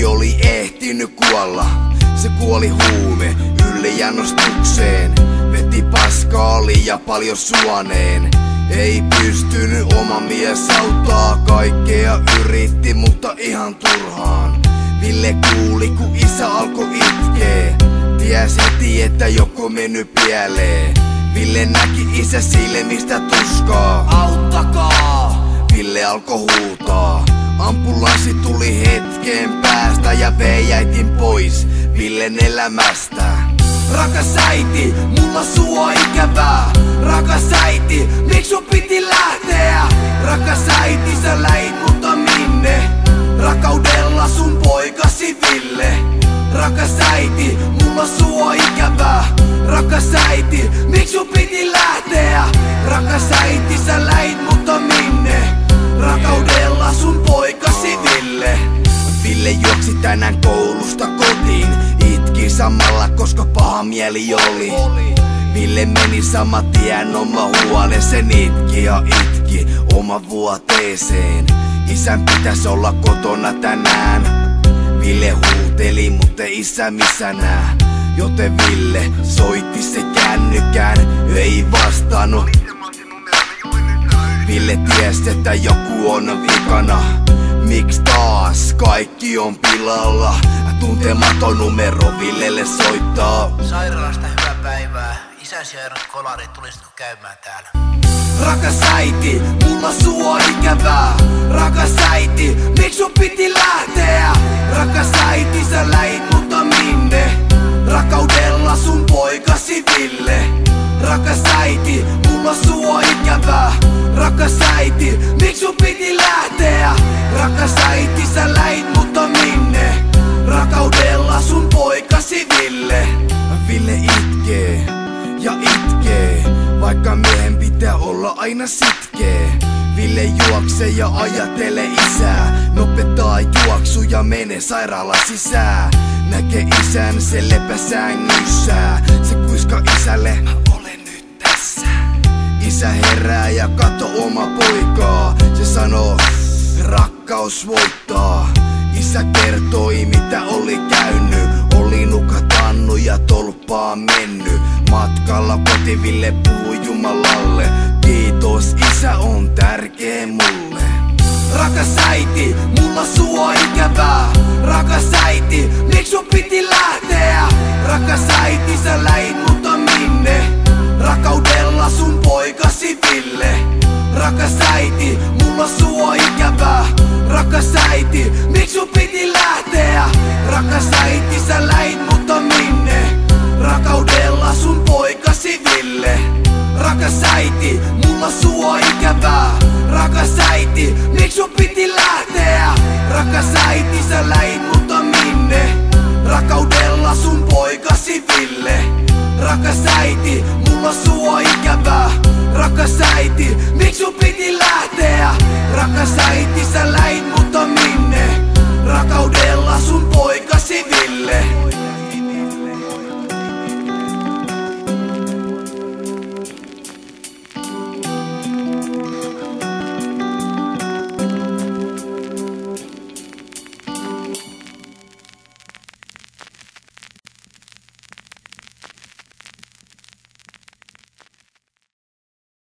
oli ehtinyt kuolla. Se kuoli huume yliannostukseen. Veti paskaa liian paljon suoneen. Ei pystynyt oma mies auttaa, kaikkea yritti mutta ihan turhaan. Ville kuuli kun isä alkoi itkee. Tiesi heti että joku mennyt pieleen. Ville näki isä silmistä tuskaa. Auttakaa! Ville alkoi huutaa. Ambulanssi tuli hetken päästä ja vei äitin pois Villen elämästä. Rakas äiti, mulla sua ikävää. Rakas äiti, miksi sun piti lähteä? Rakas äiti, sä läit mutta minne? Rakaudella sun poikasi Ville. Rakas äiti, mulla sua ikävää. Rakas äiti, miksi sun piti lähteä? Rakas äiti, sä läit mutta minne? Rakaudella sun poikasi Ville. Ville juoksi tänään koulusta kotiin. Itki samalla koska paha mieli oli. Ville meni sama tien oma huoneeseen. Itki ja itki oma vuoteeseen. Isän pitäis olla kotona tänään. Ville huuteli mutta isä missä nää. Joten Ville soitti se kännykään. Ei vastannut. Ville tiesi että joku on vikana. Miks taas kaikki on pilalla? Tuntematon numero Villelle soittaa. Sairaalasta hyvää päivää. Isäsi ja kolari, tulisitko käymään täällä? Rakas äiti, mulla sua ikävää. Rakas äiti, miksi sun piti lähteä? Rakas äiti, sä läit mutta minne? Rakaudella sun poikasi Ville. Rakas äiti, mulla sua ikävää. Rakas äiti, miksi sun piti lähteä? Rakas äiti, sä läit mutta minne? Rakaudella sun poikasi Ville. Ville itkee ja itkee, vaikka miehen pitää olla aina sitkeä. Ville juoksee ja ajattelee isää. Nopettaa juoksu ja menee sairaalan sisään. Näkee isän se lepäsängyssä. Se kuiskaa isälle, mä olen nyt tässä. Isä herää ja kato oma poikaa. Se sanoo, rakkaus voittaa. Isä kertoi mitä oli käynyt. Oli nukatannut ja tolppaan mennyt. Matkalla koti Ville puhui Jumalalle. Kiitos isä on tärkeä mulle. Rakas äiti, mulla sua ikävää. Rakas äiti, miksi sun piti lähteä? Rakas äiti, sä läit mutta minne? Rakaudella sun poikasi Ville. Rakas äiti, mulla sua ikävää. Rakas äiti, miksi sun piti lähteä?